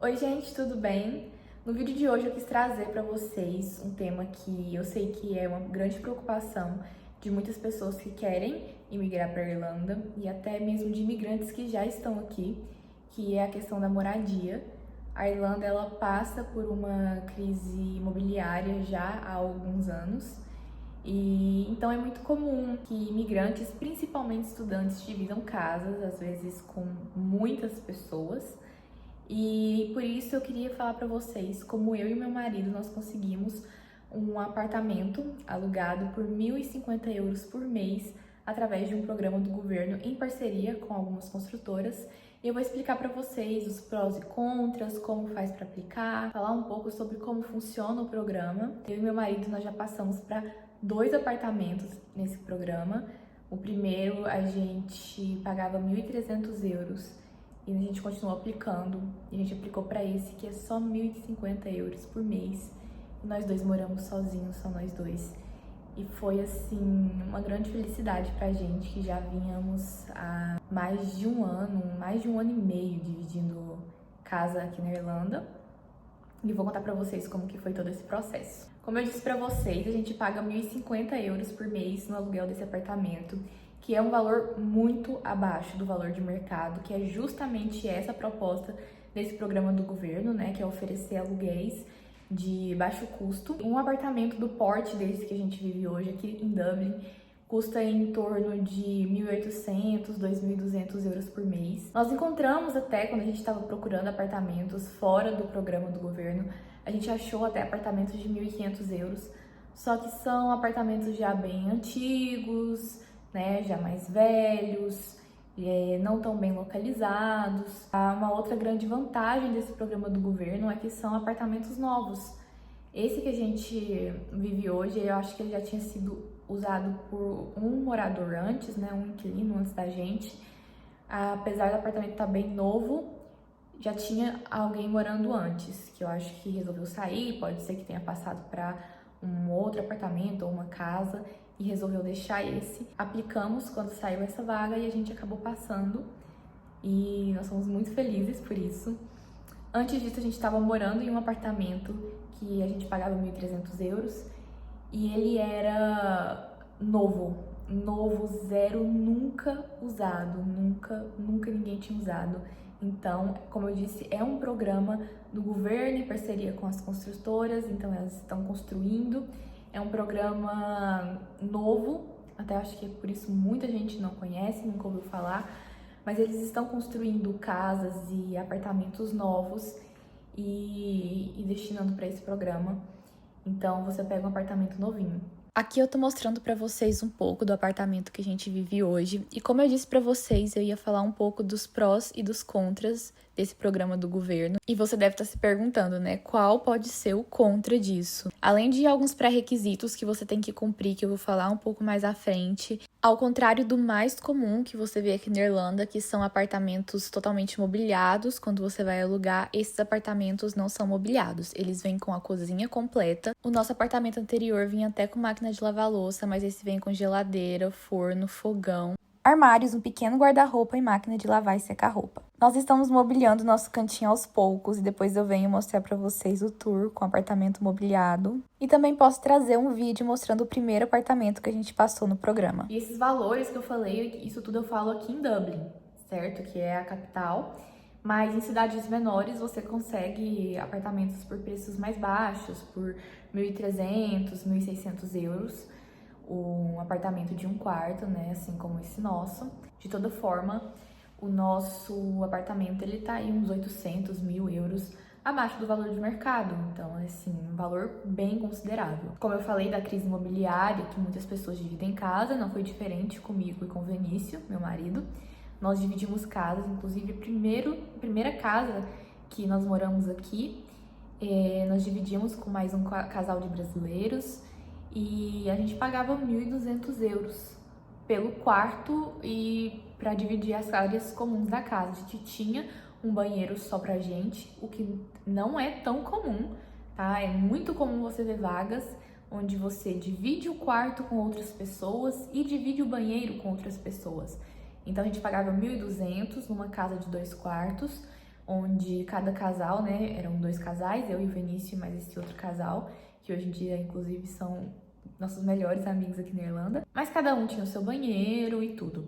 Oi gente, tudo bem? No vídeo de hoje eu quis trazer para vocês um tema que eu sei que é uma grande preocupação de muitas pessoas que querem imigrar para a Irlanda e até mesmo de imigrantes que já estão aqui, que é a questão da moradia. A Irlanda ela passa por uma crise imobiliária já há alguns anos e então é muito comum que imigrantes, principalmente estudantes, dividam casas, às vezes com muitas pessoas. E por isso eu queria falar para vocês como eu e meu marido nós conseguimos um apartamento alugado por 1.050 euros por mês através de um programa do governo em parceria com algumas construtoras. E eu vou explicar para vocês os prós e contras, como faz para aplicar, falar um pouco sobre como funciona o programa. Eu e meu marido nós já passamos para 2 apartamentos nesse programa. O primeiro a gente pagava 1.300 euros e a gente continuou aplicando, e a gente aplicou para esse que é só 1.050 euros por mês. E nós dois moramos sozinhos, só nós dois. E foi assim, uma grande felicidade pra gente, que já vínhamos há mais de um ano e meio dividindo casa aqui na Irlanda. E vou contar pra vocês como que foi todo esse processo. Como eu disse pra vocês, a gente paga 1.050 euros por mês no aluguel desse apartamento, que é um valor muito abaixo do valor de mercado, que é justamente essa proposta desse programa do governo, né, que é oferecer aluguéis de baixo custo. Um apartamento do porte desse que a gente vive hoje aqui em Dublin custa em torno de 1.800, 2.200 euros por mês. Nós encontramos até, quando a gente estava procurando apartamentos fora do programa do governo, a gente achou até apartamentos de 1.500 euros, só que são apartamentos já bem antigos, né, já mais velhos, não tão bem localizados. Uma outra grande vantagem desse programa do governo é que são apartamentos novos. Esse que a gente vive hoje, eu acho que ele já tinha sido usado por um morador antes, né, um inquilino antes da gente. Apesar do apartamento estar bem novo, já tinha alguém morando antes, que eu acho que resolveu sair, pode ser que tenha passado para um outro apartamento ou uma casa e resolveu deixar esse. Aplicamos quando saiu essa vaga e a gente acabou passando e nós somos muito felizes por isso. Antes disso, a gente estava morando em um apartamento que a gente pagava 1.300 euros e ele era novo, zero, nunca usado, nunca ninguém tinha usado. Então, como eu disse, é um programa do governo em parceria com as construtoras, então elas estão construindo. É um programa novo, até acho que é por isso muita gente não conhece, nunca ouviu falar, mas eles estão construindo casas e apartamentos novos e destinando para esse programa. Então, você pega um apartamento novinho. Aqui eu tô mostrando pra vocês um pouco do apartamento que a gente vive hoje. E como eu disse pra vocês, eu ia falar um pouco dos prós e dos contras desse programa do governo. E você deve estar se perguntando, né, qual pode ser o contra disso? Além de alguns pré-requisitos que você tem que cumprir, que eu vou falar um pouco mais à frente, ao contrário do mais comum que você vê aqui na Irlanda, que são apartamentos totalmente mobiliados, quando você vai alugar, esses apartamentos não são mobiliados. Eles vêm com a cozinha completa. O nosso apartamento anterior vinha até com máquina de lavar louça, mas esse vem com geladeira, forno, fogão, armários, um pequeno guarda-roupa e máquina de lavar e secar roupa. Nós estamos mobiliando nosso cantinho aos poucos e depois eu venho mostrar para vocês o tour com o apartamento mobiliado. E também posso trazer um vídeo mostrando o primeiro apartamento que a gente passou no programa. E esses valores que eu falei, isso tudo eu falo aqui em Dublin, certo? Que é a capital. Mas em cidades menores você consegue apartamentos por preços mais baixos, por 1.300, 1.600 euros. Um apartamento de um quarto, né, assim como esse nosso. De toda forma, o nosso apartamento, ele tá aí uns 800, 1.000 euros abaixo do valor de mercado. Então, assim, um valor bem considerável. Como eu falei da crise imobiliária, que muitas pessoas dividem casa, não foi diferente comigo e com o Vinícius, meu marido. Nós dividimos casas, inclusive a primeira casa que nós moramos aqui, nós dividimos com mais um casal de brasileiros, e a gente pagava 1.200 euros pelo quarto e para dividir as áreas comuns da casa. A gente tinha um banheiro só pra gente, o que não é tão comum, tá? É muito comum você ver vagas onde você divide o quarto com outras pessoas e divide o banheiro com outras pessoas. Então a gente pagava 1.200 numa casa de 2 quartos, onde cada casal, né, eram 2 casais, eu e o Vinícius, mais esse outro casal, que hoje em dia, inclusive, são nossos melhores amigos aqui na Irlanda. Mas cada um tinha o seu banheiro e tudo.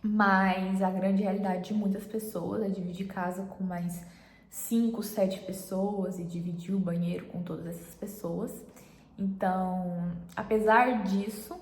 Mas a grande realidade de muitas pessoas é dividir casa com mais 5, 7 pessoas e dividir o banheiro com todas essas pessoas. Então, apesar disso,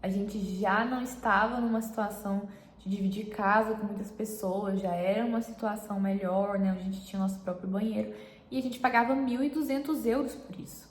a gente já não estava numa situação de dividir casa com muitas pessoas, já era uma situação melhor, né? A gente tinha nosso próprio banheiro e a gente pagava 1.200 euros por isso.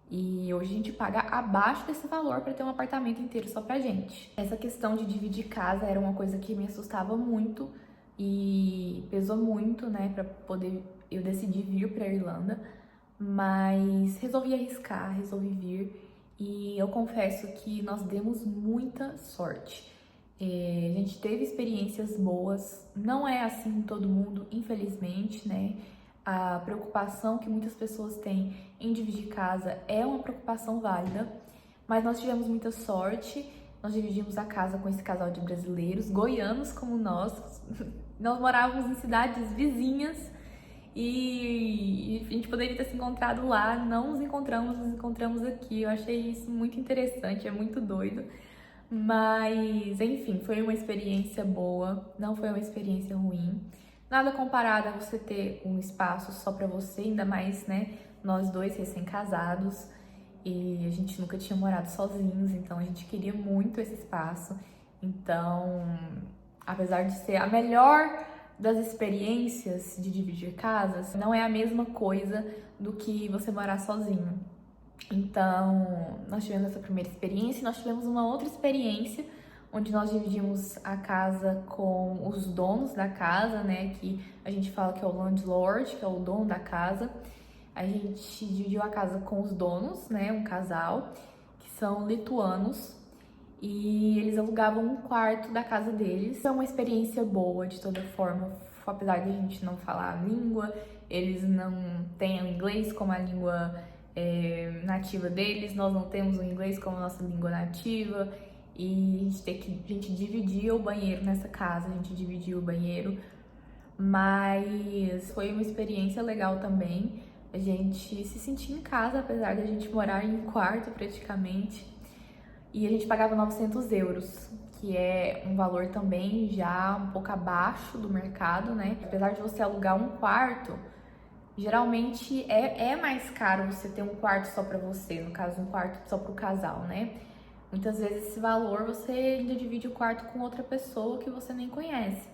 E hoje a gente paga abaixo desse valor para ter um apartamento inteiro só pra gente. Essa questão de dividir casa era uma coisa que me assustava muito e pesou muito, né, para poder eu decidir vir para Irlanda, mas resolvi arriscar, resolvi vir e eu confesso que nós demos muita sorte. A gente teve experiências boas, não é assim em todo mundo, infelizmente, né? A preocupação que muitas pessoas têm em dividir casa é uma preocupação válida, mas nós tivemos muita sorte. Nós dividimos a casa com esse casal de brasileiros, goianos como nós. Nós morávamos em cidades vizinhas e a gente poderia ter se encontrado lá, não nos encontramos aqui. Eu achei isso muito interessante, é muito doido. Mas, enfim, foi uma experiência boa, não foi uma experiência ruim. Nada comparado a você ter um espaço só pra você, ainda mais, né, nós dois recém-casados e a gente nunca tinha morado sozinhos, então a gente queria muito esse espaço. Então, apesar de ser a melhor das experiências de dividir casas, não é a mesma coisa do que você morar sozinho. Então, nós tivemos essa primeira experiência e nós tivemos uma outra experiência onde nós dividimos a casa com os donos da casa, né, que a gente fala que é o landlord, que é o dono da casa. A gente dividiu a casa com os donos, né, um casal, que são lituanos, e eles alugavam um quarto da casa deles. É uma experiência boa, de toda forma, apesar de a gente não falar a língua, eles não têm o inglês como a língua nativa deles, nós não temos o inglês como nossa língua nativa, e a gente dividia o banheiro nessa casa, a gente dividia o banheiro, mas foi uma experiência legal também. A gente se sentia em casa, apesar de a gente morar em um quarto praticamente, e a gente pagava 900 euros, que é um valor também já um pouco abaixo do mercado, né? Apesar de você alugar um quarto, geralmente é mais caro você ter um quarto só pra você, no caso, um quarto só pro casal, né? Muitas vezes esse valor você ainda divide o quarto com outra pessoa que você nem conhece.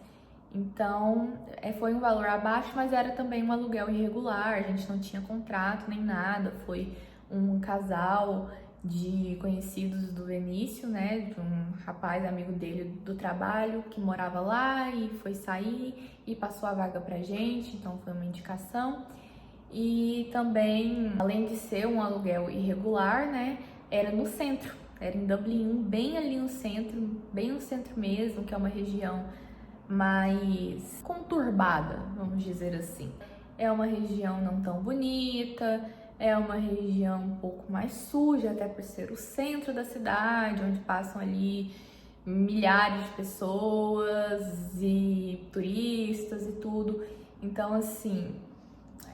Então, foi um valor abaixo, mas era também um aluguel irregular, a gente não tinha contrato nem nada, foi um casal de conhecidos do Vinícius, né, de um rapaz amigo dele do trabalho que morava lá e foi sair e passou a vaga pra gente, então foi uma indicação. E também, além de ser um aluguel irregular, né, era no centro, era em Dublin, bem ali no centro mesmo, que é uma região mais conturbada, vamos dizer assim. É uma região não tão bonita, é uma região um pouco mais suja, até por ser o centro da cidade, onde passam ali milhares de pessoas e turistas e tudo. Então, assim,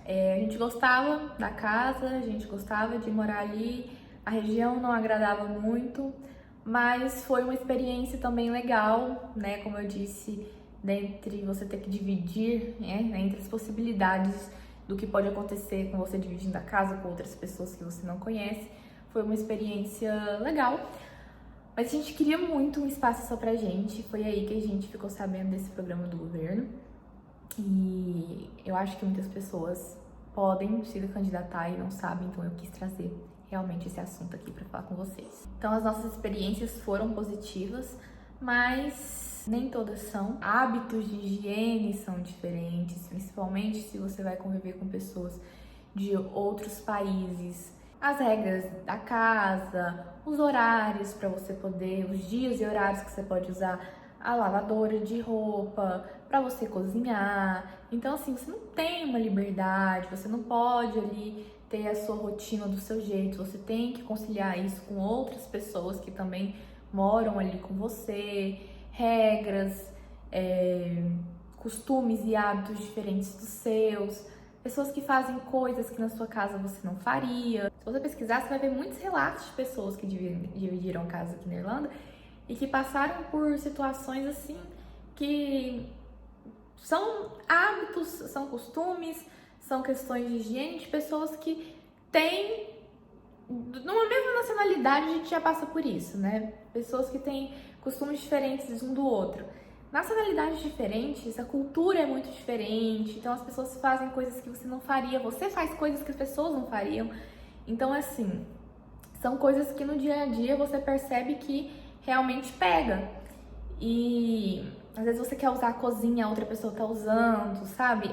a gente gostava da casa, a gente gostava de morar ali, a região não agradava muito, mas foi uma experiência também legal, né? Como eu disse, dentre você ter que dividir, né, entre as possibilidades do que pode acontecer com você dividindo a casa com outras pessoas que você não conhece, foi uma experiência legal. Mas a gente queria muito um espaço só pra gente, foi aí que a gente ficou sabendo desse programa do governo. E eu acho que muitas pessoas podem se candidatar e não sabem, então eu quis trazer realmente esse assunto aqui para falar com vocês. Então as nossas experiências foram positivas, mas nem todas são. Hábitos de higiene são diferentes, principalmente se você vai conviver com pessoas de outros países. As regras da casa, os horários para você poder, os dias e horários que você pode usar a lavadora de roupa, para você cozinhar. Então, assim, você não tem uma liberdade, você não pode ali ter a sua rotina do seu jeito, você tem que conciliar isso com outras pessoas que também moram ali com você, regras, costumes e hábitos diferentes dos seus, pessoas que fazem coisas que na sua casa você não faria. Se você pesquisar, você vai ver muitos relatos de pessoas que dividiram casa aqui na Irlanda e que passaram por situações assim que são hábitos, são costumes, são questões de higiene de pessoas que têm, numa mesma nacionalidade, a gente já passa por isso, né? Pessoas que têm costumes diferentes um do outro. Nacionalidades diferentes, a cultura é muito diferente, então as pessoas fazem coisas que você não faria, você faz coisas que as pessoas não fariam. Então, assim, são coisas que no dia a dia você percebe que realmente pega. E às vezes você quer usar a cozinha, a outra pessoa tá usando, sabe?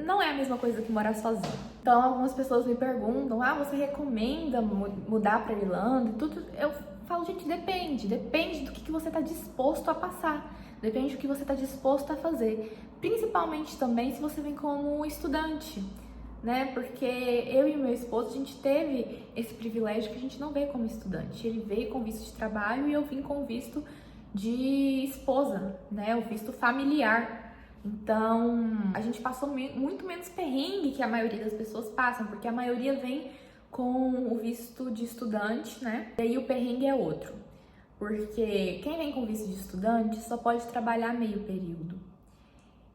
Não é a mesma coisa que morar sozinho. Então, algumas pessoas me perguntam, você recomenda mudar pra Irlanda e tudo? Eu falo, gente, depende do que você tá disposto a passar, depende do que você tá disposto a fazer. Principalmente também se você vem como estudante, né? Porque eu e meu esposo, a gente teve esse privilégio que a gente não veio como estudante. Ele veio com visto de trabalho e eu vim com visto de esposa, né? O visto familiar. Então, a gente passou muito menos perrengue que a maioria das pessoas passam, porque a maioria vem com o visto de estudante, né? E aí o perrengue é outro. Porque quem vem com visto de estudante só pode trabalhar meio período.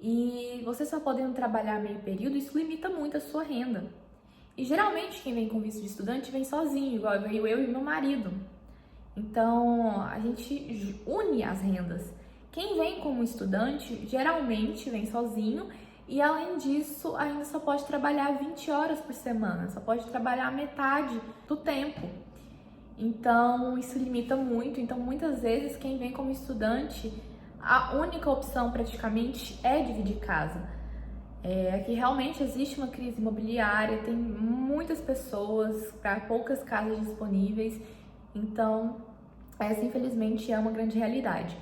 E você só podendo trabalhar meio período, isso limita muito a sua renda. E geralmente quem vem com visto de estudante vem sozinho, igual veio eu e meu marido. Então a gente une as rendas. Quem vem como estudante geralmente vem sozinho e além disso ainda só pode trabalhar 20 horas por semana, só pode trabalhar metade do tempo. Então isso limita muito. Então muitas vezes quem vem como estudante, a única opção praticamente é dividir casa. Aqui realmente existe uma crise imobiliária, tem muitas pessoas para poucas casas disponíveis, então essa infelizmente é uma grande realidade.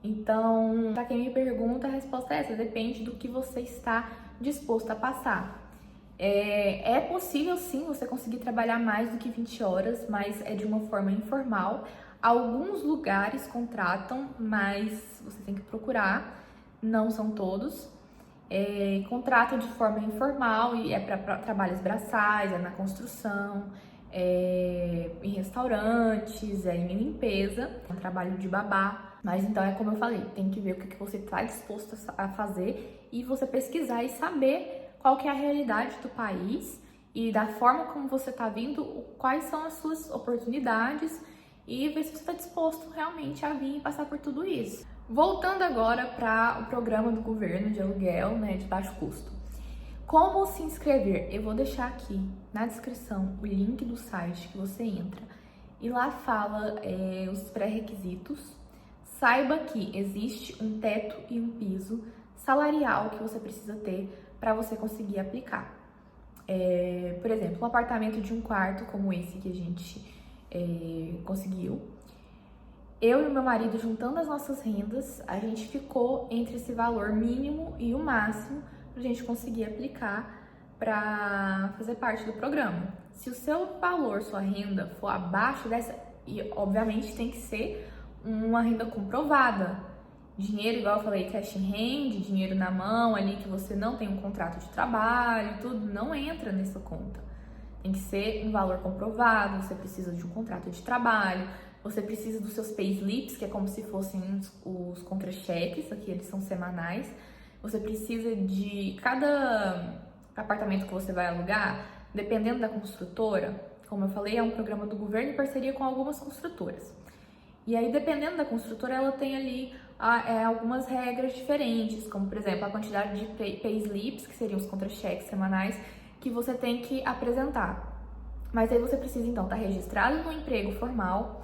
Então, para quem me pergunta, a resposta é essa, depende do que você está disposto a passar. É possível sim você conseguir trabalhar mais do que 20 horas, mas é de uma forma informal. Alguns lugares contratam, mas você tem que procurar, não são todos. Contratam de forma informal e é para trabalhos braçais, é na construção, em restaurantes, em limpeza, é um trabalho de babá. Mas então é como eu falei, tem que ver o que você está disposto a fazer e você pesquisar e saber qual que é a realidade do país e da forma como você está vindo, quais são as suas oportunidades e ver se você está disposto realmente a vir e passar por tudo isso. Voltando agora para o programa do governo de aluguel, né, de baixo custo. Como se inscrever? Eu vou deixar aqui na descrição o link do site que você entra e lá fala os pré-requisitos. Saiba que existe um teto e um piso salarial que você precisa ter para você conseguir aplicar. Por exemplo, um apartamento de um quarto como esse que a gente conseguiu. Eu e o meu marido, juntando as nossas rendas, a gente ficou entre esse valor mínimo e o máximo para a gente conseguir aplicar para fazer parte do programa. Se o seu valor, sua renda for abaixo dessa, e obviamente tem que ser uma renda comprovada, dinheiro, igual eu falei, cash in hand, dinheiro na mão ali que você não tem um contrato de trabalho, tudo não entra nessa conta. Tem que ser um valor comprovado, você precisa de um contrato de trabalho, você precisa dos seus payslips, que é como se fossem os contra-cheques, aqui eles são semanais. Você precisa de cada apartamento que você vai alugar, dependendo da construtora, como eu falei, é um programa do governo em parceria com algumas construtoras. E aí, dependendo da construtora, ela tem ali algumas regras diferentes, como, por exemplo, a quantidade de payslips, que seriam os contra-cheques semanais, que você tem que apresentar. Mas aí você precisa, então, estar registrado no emprego formal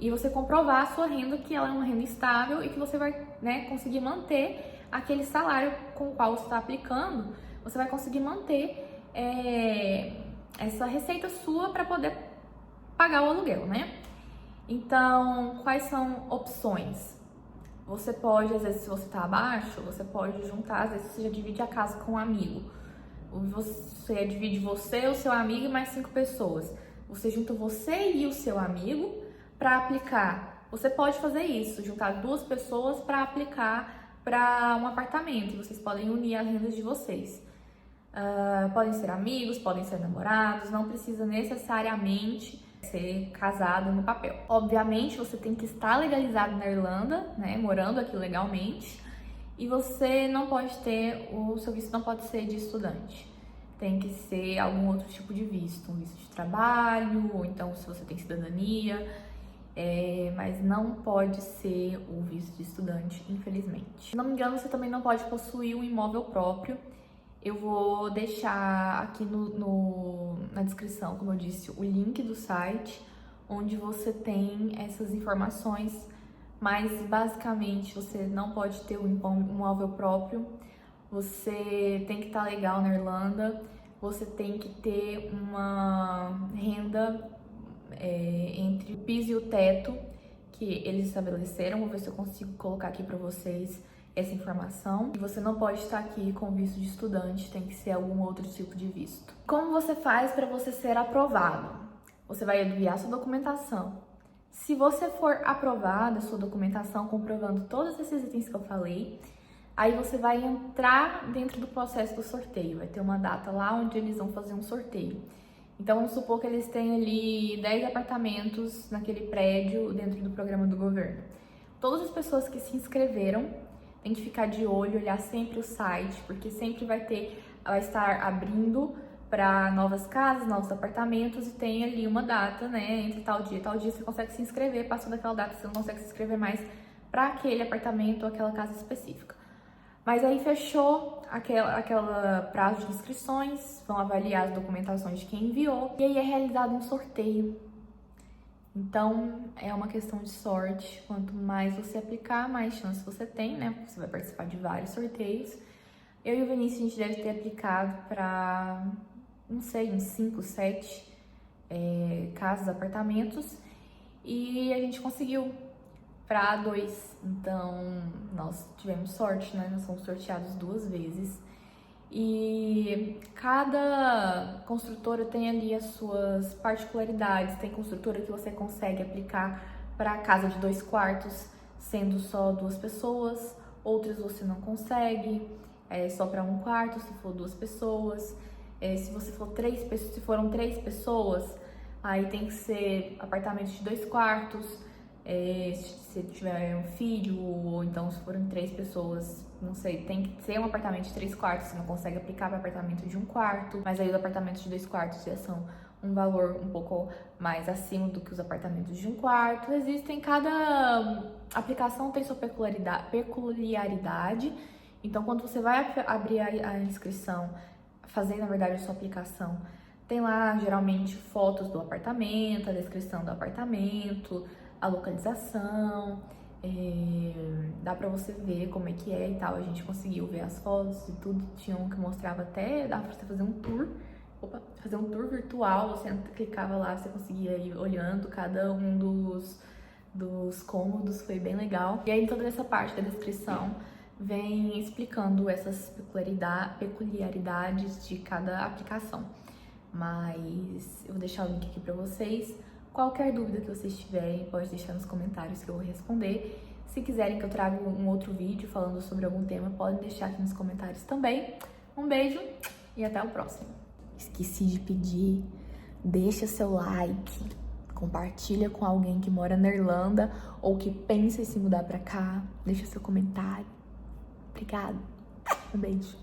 e você comprovar a sua renda, que ela é uma renda estável e que você vai, né, conseguir manter aquele salário com o qual você está aplicando, você vai conseguir manter essa receita sua para poder pagar o aluguel, né? Então, quais são opções? Você pode, às vezes, se você tá abaixo, você pode juntar, às vezes você já divide a casa com um amigo. Você divide você, o seu amigo e mais 5 pessoas. Você junta você e o seu amigo para aplicar. Você pode fazer isso, juntar 2 pessoas para aplicar para um apartamento. E vocês podem unir as rendas de vocês. Podem ser amigos, podem ser namorados, não precisa necessariamente ser casado no papel. Obviamente, você tem que estar legalizado na Irlanda, né, morando aqui legalmente, e você não pode ter, o seu visto não pode ser de estudante. Tem que ser algum outro tipo de visto, um visto de trabalho, ou então se você tem cidadania, mas não pode ser o visto de estudante, infelizmente. Se não me engano, você também não pode possuir um imóvel próprio. Eu vou deixar aqui na descrição, como eu disse, o link do site, onde você tem essas informações, mas basicamente você não pode ter um imóvel próprio, você tem que estar legal na Irlanda, você tem que ter uma renda entre o piso e o teto que eles estabeleceram. Vou ver se eu consigo colocar aqui para vocês essa informação. E você não pode estar aqui com visto de estudante, tem que ser algum outro tipo de visto. Como você faz para você ser aprovado? Você vai enviar sua documentação. Se você for aprovada, sua documentação comprovando todos esses itens que eu falei, aí você vai entrar dentro do processo do sorteio. Vai ter uma data lá onde eles vão fazer um sorteio. Então, vamos supor que eles têm ali 10 apartamentos naquele prédio dentro do programa do governo. Todas as pessoas que se inscreveram têm que ficar de olho, olhar sempre o site, porque sempre vai estar abrindo para novas casas, novos apartamentos, e tem ali uma data, né, entre tal dia e tal dia você consegue se inscrever, passou daquela data você não consegue se inscrever mais para aquele apartamento ou aquela casa específica. Mas aí fechou aquela prazo de inscrições, vão avaliar as documentações de quem enviou, e aí é realizado um sorteio. Então, é uma questão de sorte. Quanto mais você aplicar, mais chance você tem, né? Você vai participar de vários sorteios. Eu e o Vinícius, a gente deve ter aplicado para, não sei, uns 5, 7 casas, apartamentos. E a gente conseguiu para 2. Então, nós tivemos sorte, né? Nós fomos sorteados 2 vezes. E cada construtora tem ali as suas particularidades. Tem construtora que você consegue aplicar para casa de 2 quartos, sendo só 2 pessoas. Outras você não consegue, só para 1 quarto, se for 2 pessoas. Se você for se foram 3 pessoas, aí tem que ser apartamento de 2 quartos. Se tiver um filho, ou então se forem 3 pessoas, não sei, tem que ser um apartamento de 3 quartos, você não consegue aplicar para apartamento de 1 quarto, mas aí os apartamentos de 2 quartos já são um valor um pouco mais acima do que os apartamentos de 1 quarto. Cada aplicação tem sua peculiaridade, então quando você vai abrir a inscrição, fazer na verdade a sua aplicação, tem lá geralmente fotos do apartamento, a descrição do apartamento, a localização, dá pra você ver como é que é e tal. A gente conseguiu ver as fotos e tudo, tinha um que mostrava até, dava pra você fazer um tour, virtual, você clicava lá, você conseguia ir olhando cada um dos cômodos, foi bem legal. E aí toda essa parte da descrição vem explicando essas peculiaridades de cada aplicação. Mas eu vou deixar o link aqui pra vocês. Qualquer dúvida que vocês tiverem, pode deixar nos comentários que eu vou responder. Se quiserem que eu traga um outro vídeo falando sobre algum tema, podem deixar aqui nos comentários também. Um beijo e até o próximo. Esqueci de pedir, deixa seu like, compartilha com alguém que mora na Irlanda ou que pensa em se mudar pra cá, deixa seu comentário. Obrigada. Um beijo.